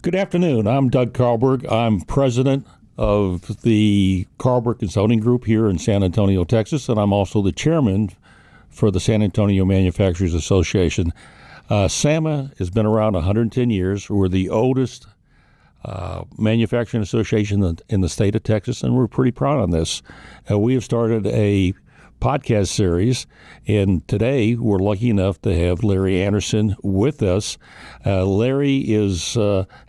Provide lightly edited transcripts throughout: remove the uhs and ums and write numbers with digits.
Good afternoon. I'm Doug Carlberg. I'm president of the Carlberg Consulting Group here in San Antonio, Texas, and I'm also the chairman for the San Antonio Manufacturers Association. SAMA has been around 110 years. We're the oldest manufacturing association in the state of Texas, and we're pretty proud on this. We have started a podcast series, and today we're lucky enough to have Larry Anderson with us. Larry has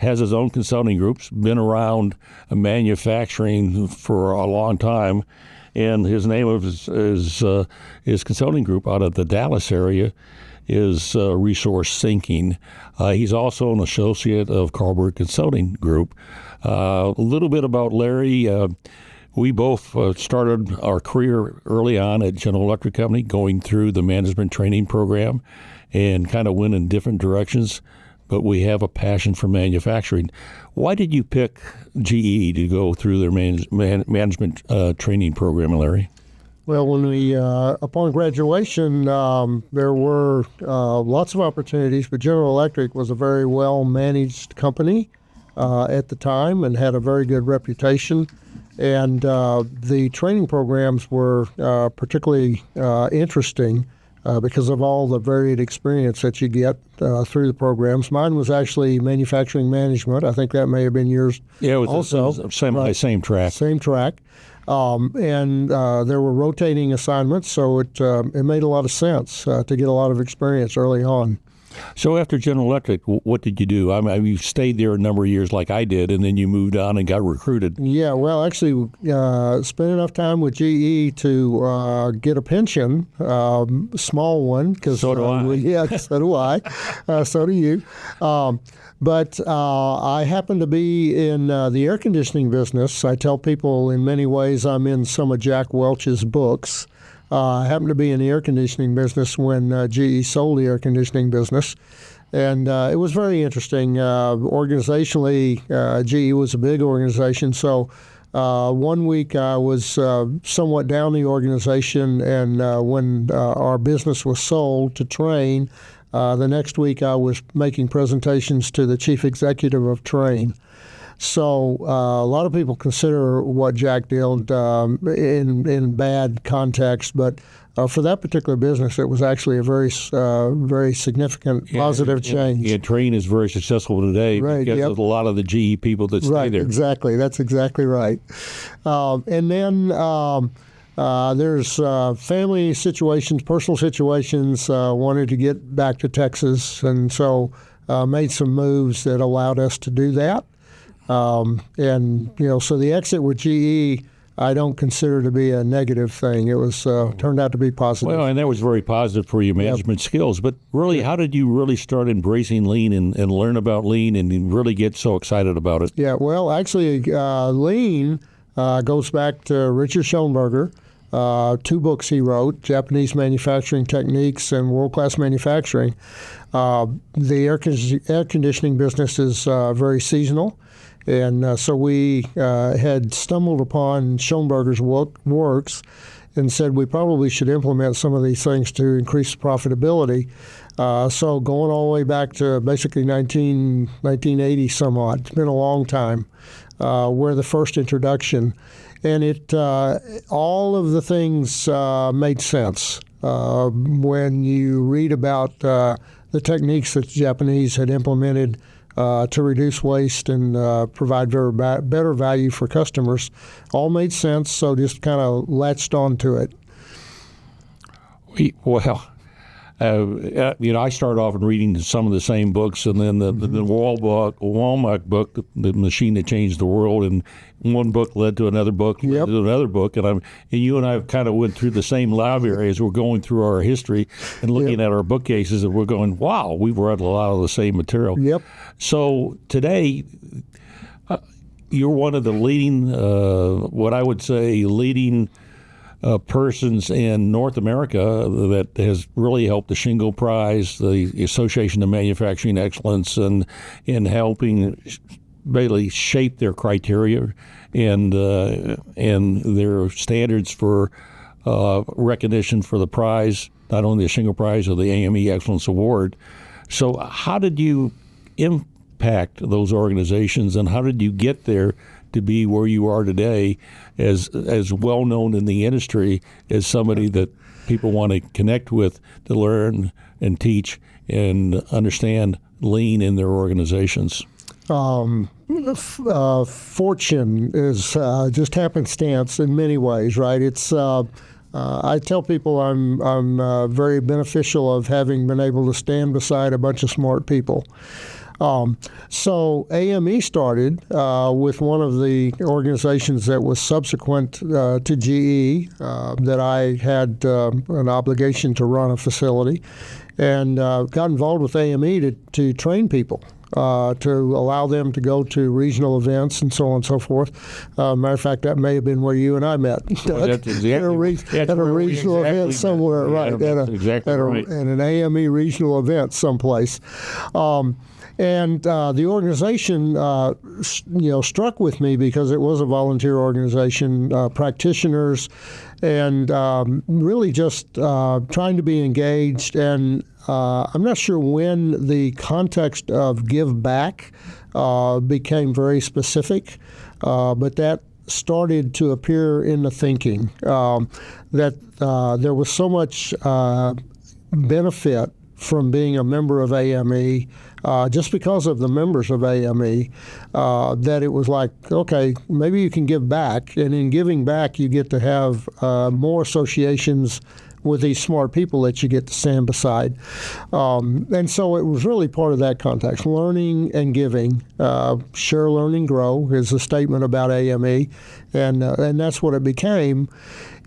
his own consulting groups, been around manufacturing for a long time, and his name of his consulting group out of the Dallas area is ResourceSyncing. He's also an associate of Carlberg Consulting Group. A little bit about Larry. We both started our career early on at General Electric Company, going through the management training program and kind of went in different directions, but we have a passion for manufacturing. Why did you pick GE to go through their management training program, Larry? Well, when we, upon graduation, there were lots of opportunities, but General Electric was a very well-managed company at the time and had a very good reputation. And the training programs were particularly interesting because of all the varied experience that you get through the programs. Mine was actually manufacturing management. I think that may have been yours. Yeah, it was also. Same track. Same track. And there were rotating assignments, so it made a lot of sense to get a lot of experience early on. So after General Electric, what did you do? I mean, you stayed there a number of years like I did, and then you moved on and got recruited. Yeah, well, actually, spent enough time with GE to get a pension, small one. So do I. Yeah, so do I. So do you. But I happen to be in the air conditioning business. I tell people in many ways I'm in some of Jack Welch's books. I happened to be in the air conditioning business when GE sold the air conditioning business. And it was very interesting. Organizationally, GE was a big organization. So 1 week I was somewhat down the organization, and when our business was sold to Trane, the next week I was making presentations to the chief executive of Trane. So a lot of people consider what Jack did in bad context, but for that particular business, it was actually a very significant positive change. Yeah, Trane is very successful today because of a lot of the GE people that stay there. Exactly. That's exactly right. And then there's family situations, personal situations, wanted to get back to Texas, and so made some moves that allowed us to do that. So the exit with GE, I don't consider to be a negative thing. It was turned out to be positive. Well, and that was very positive for your management skills. But really, how did you really start embracing lean and learn about lean and really get so excited about it? Yeah, well, actually, lean goes back to Richard Schoenberger. 2 books he wrote, Japanese Manufacturing Techniques and World-Class Manufacturing. The air conditioning business is very seasonal. And so we had stumbled upon Schoenberger's works and said we probably should implement some of these things to increase profitability. So going all the way back to basically 1980 somewhat, it's been a long time, where the first introduction. And it all of the things made sense. When you read about the techniques that the Japanese had implemented to reduce waste and provide better value for customers, all made sense, so just kind of latched onto it. I started off in reading some of the same books, and then the Walmart book, the machine that changed the world, and one book led to another book, led to another book, and you and I kind of went through the same library as we're going through our history and looking at our bookcases, and we're going, wow, we've read a lot of the same material. Yep. So today, you're one of the leading, what I would say, leading persons in North America that has really helped the Shingo Prize, the Association of Manufacturing Excellence, and in helping basically shape their criteria and their standards for recognition for the prize, not only the Shingo Prize or the AME Excellence Award. So how did you impact those organizations, and how did you get there to be where you are today, as well known in the industry as somebody that people want to connect with to learn and teach and understand lean in their organizations? Fortune is just happenstance in many ways, right? It's I tell people I'm very beneficial of having been able to stand beside a bunch of smart people. So AME started with one of the organizations that was subsequent to GE that I had an obligation to run a facility, and got involved with AME to train people. To allow them to go to regional events and so on and so forth. Matter of fact, that may have been where you and I met. Well, that's exactly, at a regional event somewhere, right? Exactly right. At an AME regional event someplace. And the organization, struck with me because it was a volunteer organization, practitioners, and really just trying to be engaged. And I'm not sure when the context of give back became very specific, but that started to appear in the thinking, that there was so much benefit from being a member of AME, just because of the members of AME, that it was like, okay, maybe you can give back, and in giving back you get to have more associations with these smart people that you get to stand beside. And so it was really part of that context, learning and giving. Share, learn, and grow is the statement about AME, and that's what it became.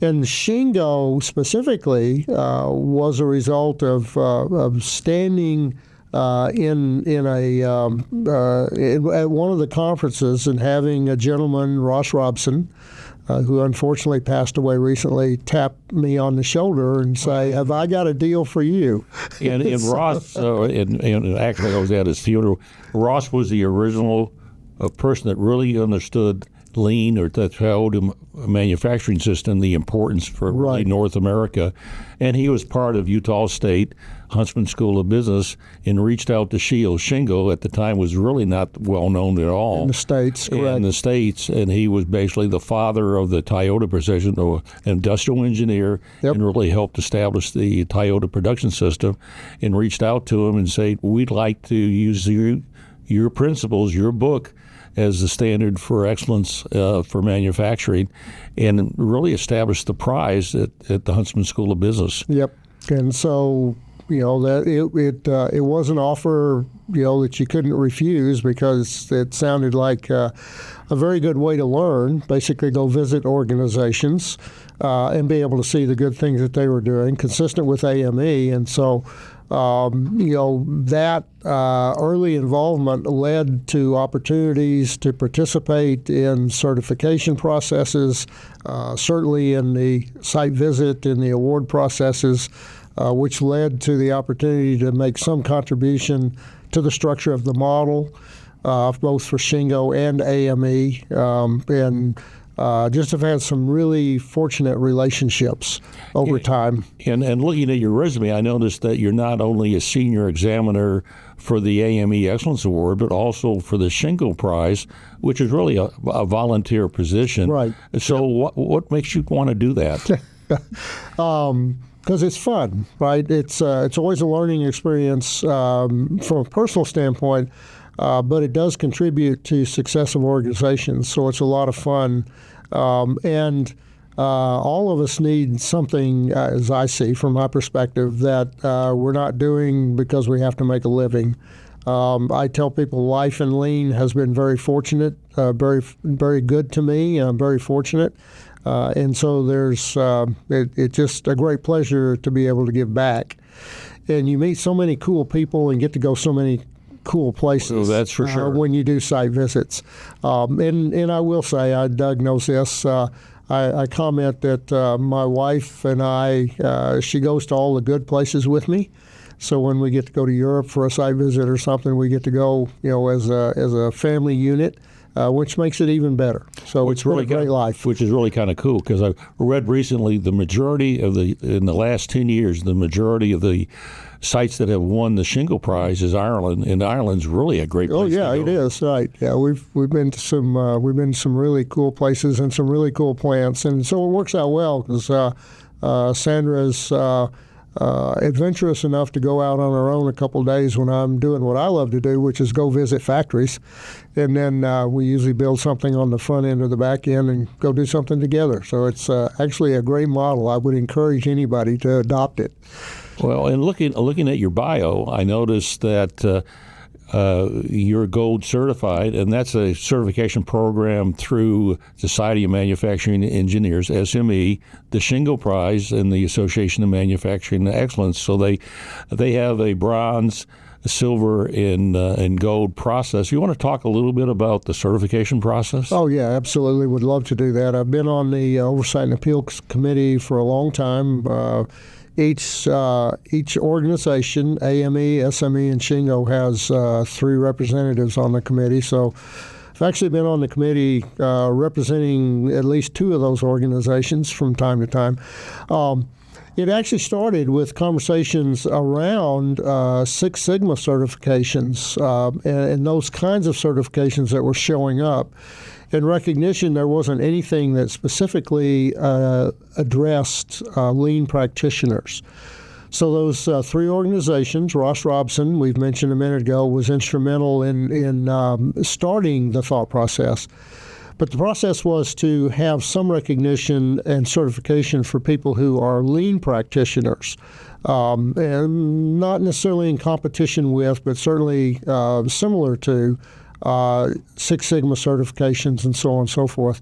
And Shingo specifically was a result of standing at one of the conferences and having a gentleman, Ross Robson, who unfortunately passed away recently, tap me on the shoulder and say, "Have I got a deal for you?" And Ross, and actually I was at his funeral. Ross was the original person that really understood lean or the Toyota manufacturing system, the importance for really North America. And he was part of Utah State Huntsman School of Business and reached out to Shingo at the time was really not well known at all. In the States, correct. In the States, and he was basically the father of the Toyota precision, or industrial engineer, and really helped establish the Toyota production system, and reached out to him and said, "We'd like to use your principles, your book, as the standard for excellence for manufacturing," and really established the prize at the Huntsman School of Business. Yep. And so, that it was an offer, that you couldn't refuse, because it sounded like a very good way to learn. Basically, go visit organizations and be able to see the good things that they were doing, consistent with AME. And so, that early involvement led to opportunities to participate in certification processes, certainly in the site visit and the award processes, which led to the opportunity to make some contribution to the structure of the model, both for Shingo and AME, and just have had some really fortunate relationships over time. And looking at your resume, I noticed that you're not only a senior examiner for the AME Excellence Award, but also for the Shingo Prize, which is really a volunteer position. Right. So what makes you want to do that? Because it's fun, right? It's always a learning experience from a personal standpoint, but it does contribute to success of organizations. So it's a lot of fun, and all of us need something, as I see from my perspective, that we're not doing because we have to make a living. I tell people life in lean has been very fortunate, very, very good to me. I'm very fortunate. And so there's it's just a great pleasure to be able to give back. And you meet so many cool people and get to go so many cool places. Oh, that's for sure. When you do site visits. And I will say, Doug knows this, I comment that my wife and I, she goes to all the good places with me. So when we get to go to Europe for a site visit or something, we get to go, as a family unit. Which makes it even better. So it's really a great life. Which is really kind of cool, because I read recently in the last 10 years, the majority of the sites that have won the Shingo Prize is Ireland, and Ireland's really a great place. Oh yeah, to go. it is, right. Yeah, we've been to some really cool places and some really cool plants, and so it works out well because Sandra's adventurous enough to go out on her own a couple of days when I'm doing what I love to do, which is go visit factories. And then we usually build something on the front end or the back end and go do something together. So it's actually a great model. I would encourage anybody to adopt it. Well, and looking at your bio, I noticed that you're gold certified, and that's a certification program through Society of Manufacturing Engineers, SME, the Shingo Prize, and the Association of Manufacturing Excellence. So they have a bronze, silver, and gold process. You want to talk a little bit about the certification process? Oh yeah, absolutely. Would love to do that. I've been on the Oversight and Appeals Committee for a long time. Each organization, AME, SME, and Shingo, has 3 representatives on the committee. So I've actually been on the committee representing at least 2 of those organizations from time to time. It actually started with conversations around Six Sigma certifications and those kinds of certifications that were showing up. In recognition, there wasn't anything that specifically addressed lean practitioners. So those 3 organizations, Ross Robson, we've mentioned a minute ago, was instrumental in starting the thought process. But the process was to have some recognition and certification for people who are lean practitioners, and not necessarily in competition with, but certainly similar to Six Sigma certifications and so on and so forth.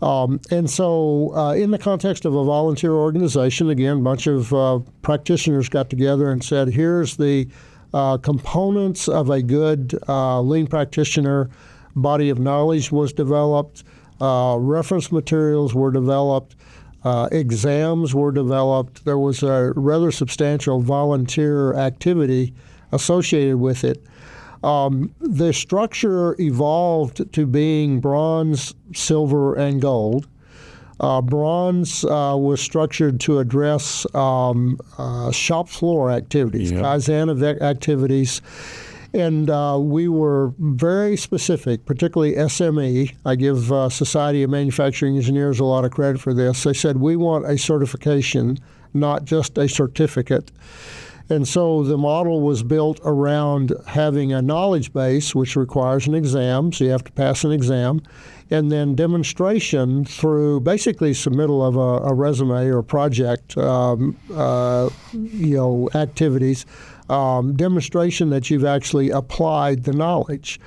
And so in the context of a volunteer organization, again, a bunch of practitioners got together and said, here's the components of a good lean practitioner. Body of knowledge was developed, reference materials were developed, exams were developed. There was a rather substantial volunteer activity associated with it. The structure evolved to being bronze, silver, and gold. Bronze was structured to address shop floor activities, Kaizen activities. And we were very specific, particularly SME. I give Society of Manufacturing Engineers a lot of credit for this. They said, we want a certification, not just a certificate. And so the model was built around having a knowledge base, which requires an exam, so you have to pass an exam, and then demonstration through basically submittal of a resume or project, activities, demonstration that you've actually applied the knowledge.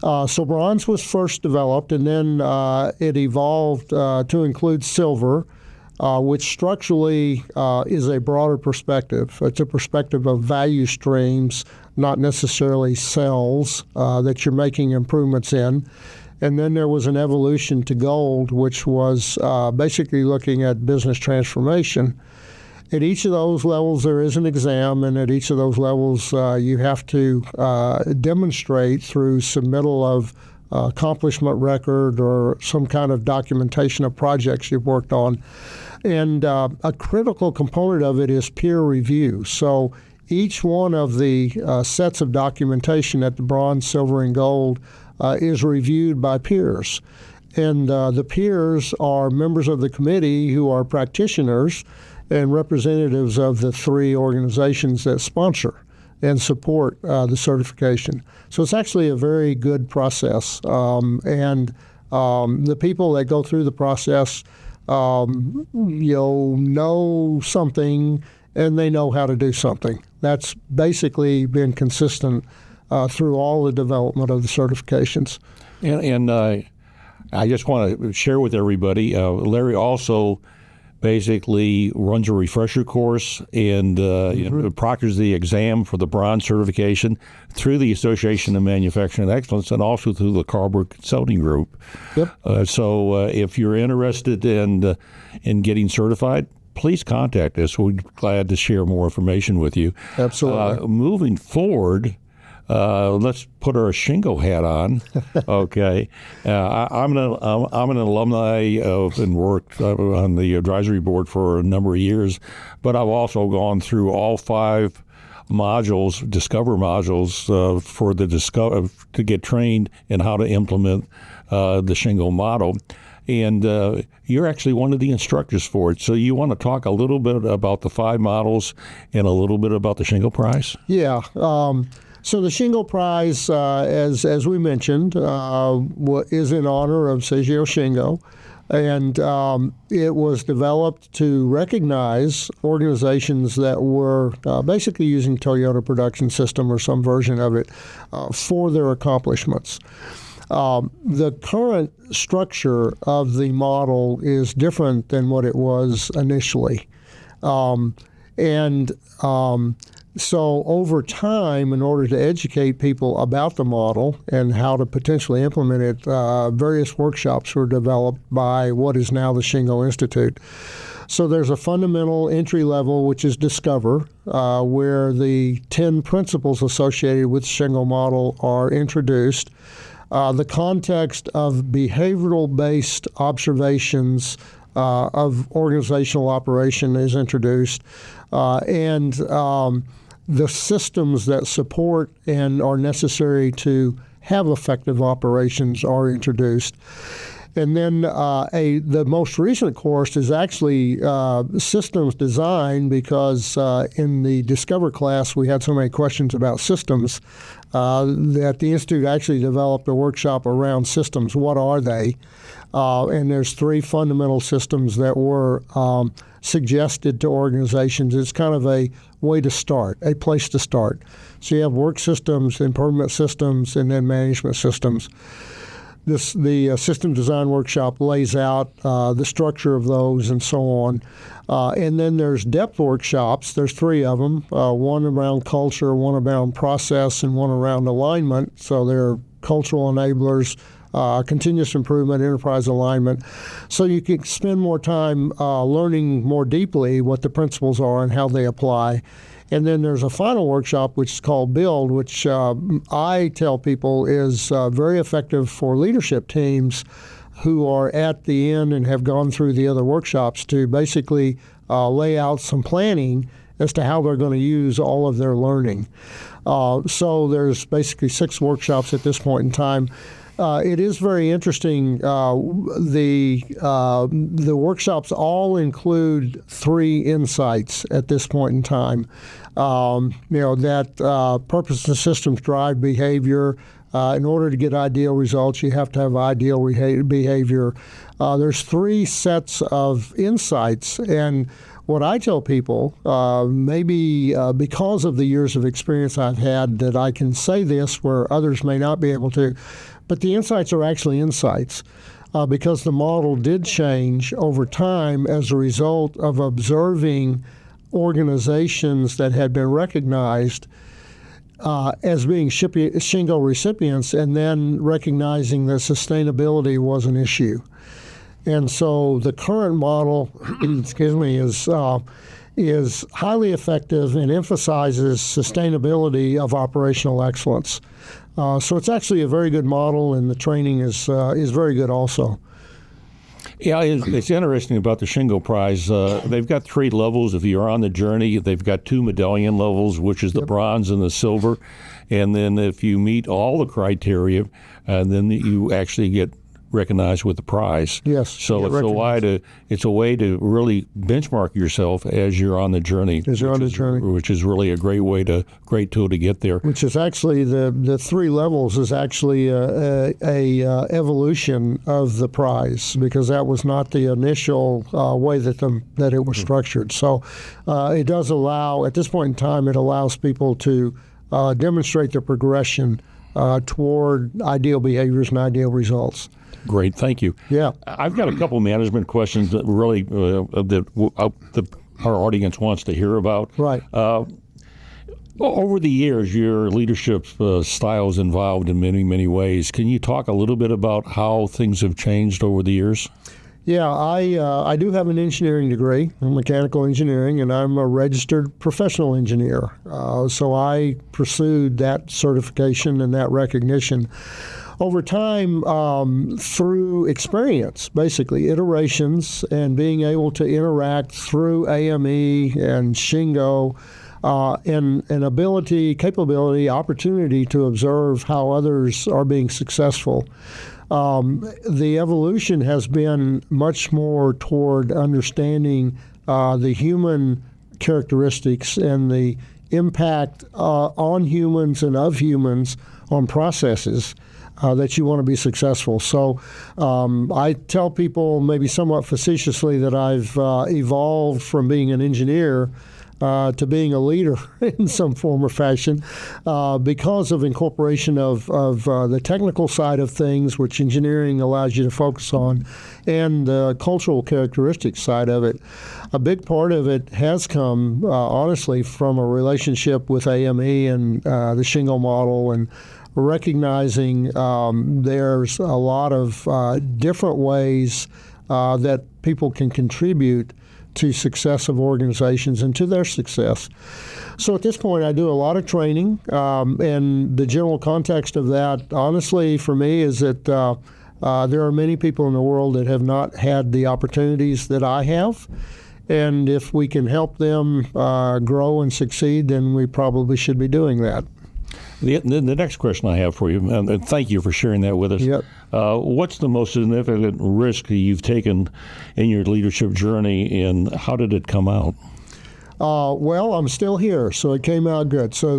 So bronze was first developed, and then it evolved to include silver, which structurally is a broader perspective. It's a perspective of value streams, not necessarily cells that you're making improvements in. And then there was an evolution to gold, which was basically looking at business transformation. At each of those levels, there is an exam, and at each of those levels, you have to demonstrate through submittal of accomplishment record or some kind of documentation of projects you've worked on. And a critical component of it is peer review. So each one of the sets of documentation at the bronze, silver, and gold is reviewed by peers. And the peers are members of the committee who are practitioners and representatives of the 3 organizations that sponsor and support the certification. So it's actually a very good process. And the people that go through the process, know something and they know how to do something. That's basically been consistent through all the development of the certifications. And I just want to share with everybody, Larry also basically runs a refresher course and proctors the exam for the bronze certification through the Association of Manufacturing Excellence and also through the Carlberg Consulting Group. Yep. So if you're interested in getting certified, please contact us. We're glad to share more information with you. Absolutely. Moving forward, let's put our Shingo hat on. Okay, I'm an alumni of and worked on the advisory board for a number of years, but I've also gone through all 5 modules, Discover modules, for the to get trained in how to implement the Shingo model. And you're actually one of the instructors for it. So you want to talk a little bit about the 5 models and a little bit about the Shingo Prize? Yeah. So the Shingo Prize, as we mentioned, is in honor of Seiji Shingo. And it was developed to recognize organizations that were basically using Toyota Production System or some version of it for their accomplishments. The current structure of the model is different than what it was initially. So over time, in order to educate people about the model and how to potentially implement it, various workshops were developed by what is now the Shingo Institute. So there's a fundamental entry level, which is Discover, where the 10 principles associated with the Shingo model are introduced. The context of behavioral-based observations of organizational operation is introduced, and the systems that support and are necessary to have effective operations are introduced. And then the most recent course is actually systems design, because in the Discover class we had so many questions about systems that the Institute actually developed a workshop around systems. What are they? And there's 3 fundamental systems that were suggested to organizations. It's kind of a way to start, a place to start. So you have work systems, improvement systems, and then management systems. The system design workshop lays out the structure of those and so on. And then there's depth workshops. There's 3 of them, one around culture, one around process, and one around alignment. So they're cultural enablers, continuous improvement, enterprise alignment. So you can spend more time learning more deeply what the principles are and how they apply. And then there's a final workshop, which is called Build, which I tell people is very effective for leadership teams who are at the end and have gone through the other workshops to basically lay out some planning as to how they're going to use all of their learning. So there's basically 6 workshops at this point in time. It is very interesting. The workshops all include 3 insights at this point in time. That purpose and systems drive behavior. In order to get ideal results, you have to have ideal behavior. There's 3 sets of insights, and what I tell people, maybe because of the years of experience I've had, that I can say this where others may not be able to, but the insights are actually insights because the model did change over time as a result of observing organizations that had been recognized as being Shingo recipients, and then recognizing that sustainability was an issue. And so the current model, is highly effective and emphasizes sustainability of operational excellence. So it's actually a very good model, and the training is very good also. Yeah, it's interesting about the Shingo Prize. They've got 3 levels. If you're on the journey, they've got 2 medallion levels, which is the bronze and the silver. And then if you meet all the criteria, then you actually get recognized with the prize. Yes. So it's a way to really benchmark yourself as you're on the journey. Which is really a great tool to get there. Which is actually the 3 levels is actually a evolution of the prize, because that was not the initial way that it was structured. So it does allow, at this point in time, it allows people to demonstrate the progression toward ideal behaviors and ideal results. Great, thank you. Yeah, I've got a couple management questions that really that our audience wants to hear about. Right. Over the years, your leadership style is involved in many, many ways. Can you talk a little bit about how things have changed over the years? Yeah, I do have an engineering degree, mechanical engineering, and I'm a registered professional engineer. So I pursued that certification and that recognition over time through experience, basically iterations, and being able to interact through AME and Shingo. and an ability, capability, opportunity to observe how others are being successful. The evolution has been much more toward understanding the human characteristics and the impact on humans and of humans on processes that you want to be successful. So I tell people, maybe somewhat facetiously, that I've evolved from being an engineer to being a leader in some form or fashion because of incorporation of the technical side of things, which engineering allows you to focus on, and the cultural characteristics side of it. A big part of it has come, honestly, from a relationship with AME and the Shingo Model, and recognizing there's a lot of different ways that people can contribute to success of organizations and to their success. So at this point, I do a lot of training, and the general context of that, honestly, for me, is that there are many people in the world that have not had the opportunities that I have, and if we can help them grow and succeed, then we probably should be doing that. The next question I have for you, and thank you for sharing that with us. Yep. What's the most significant risk you've taken in your leadership journey, and how did it come out? Well, I'm still here, so it came out good. So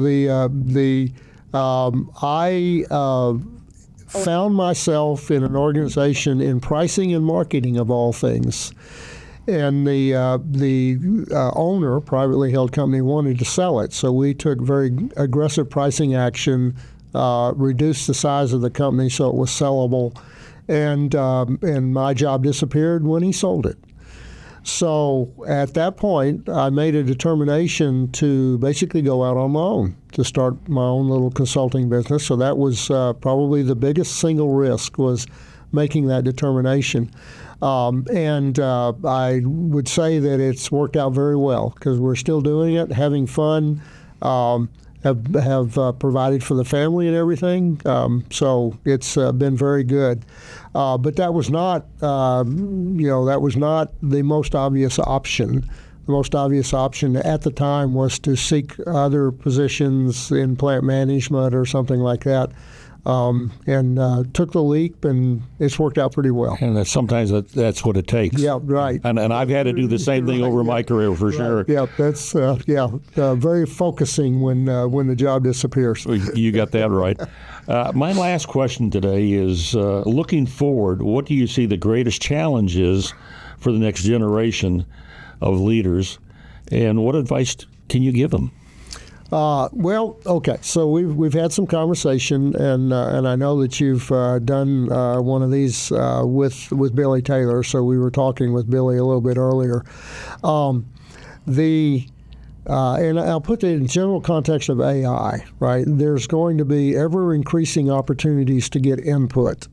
I found myself in an organization in pricing and marketing, of all things. And the owner, privately held company, wanted to sell it. So we took very aggressive pricing action, reduced the size of the company so it was sellable, and my job disappeared when he sold it. So at that point, I made a determination to basically go out on my own, to start my own little consulting business. So that was probably the biggest single risk, was making that determination. And I would say that it's worked out very well, because we're still doing it, having fun, have provided for the family and everything. So it's been very good. But that was not, that was not the most obvious option. The most obvious option at the time was to seek other positions in plant management or something like that. And took the leap, and it's worked out pretty well. And sometimes that's what it takes. Yeah, right. And I've had to do the same thing over my career, for sure. Yeah, that's very focusing when the job disappears. You got that right. My last question today is, looking forward, what do you see the greatest challenges for the next generation of leaders, and what advice can you give them? Well, okay. So we've had some conversation, and I know that you've done one of these with Billy Taylor. So we were talking with Billy a little bit earlier. And I'll put it in general context of AI. Right, there's going to be ever increasing opportunities to get input.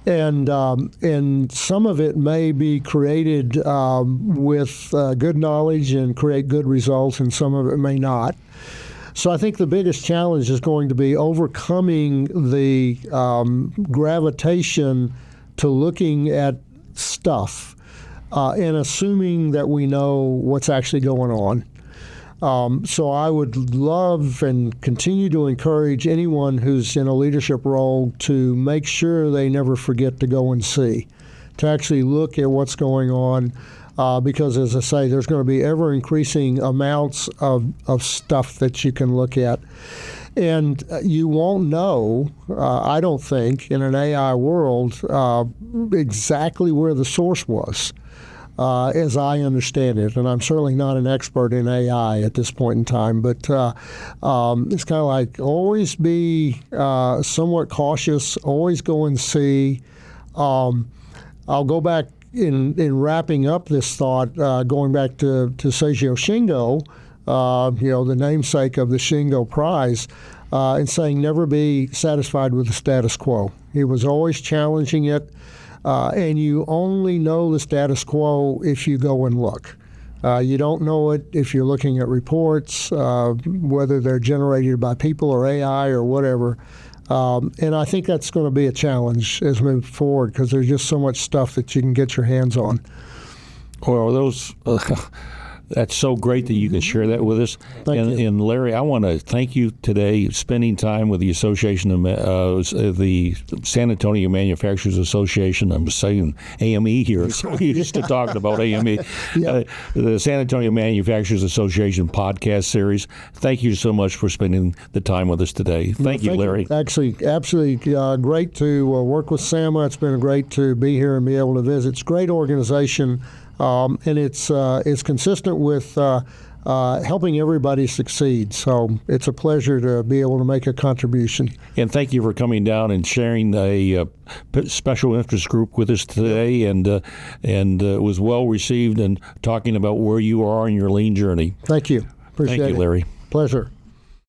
And some of it may be created with good knowledge and create good results, and some of it may not. So I think the biggest challenge is going to be overcoming the gravitation to looking at stuff and assuming that we know what's actually going on. So I would love and continue to encourage anyone who's in a leadership role to make sure they never forget to go and see, to actually look at what's going on, because, as I say, there's going to be ever-increasing amounts of stuff that you can look at. And you won't know, I don't think, in an AI world, exactly where the source was. As I understand it, and I'm certainly not an expert in AI at this point in time, but it's kind of like always be somewhat cautious, always go and see. I'll go back in wrapping up this thought, going back to Seiji Shingo, the namesake of the Shingo Prize, and saying never be satisfied with the status quo. He was always challenging it. And you only know the status quo if you go and look. You don't know it if you're looking at reports, whether they're generated by people or AI or whatever. And I think that's going to be a challenge as we move forward, because there's just so much stuff that you can get your hands on. Well, those That's so great that you can share that with us. Thank you. And Larry, I want to thank you today spending time with the Association of the San Antonio Manufacturers Association. I'm saying AME here, so we used to talk about AME. The San Antonio Manufacturers Association podcast series. Thank you so much for spending the time with us today. Thank you, Larry. Actually, absolutely great to work with SAMA. It's been great to be here and be able to visit. It's a great organization. And it's consistent with helping everybody succeed. So it's a pleasure to be able to make a contribution. And thank you for coming down and sharing a special interest group with us today. And it was well received and talking about where you are in your lean journey. Thank you. Appreciate it. Thank you, Larry. Pleasure.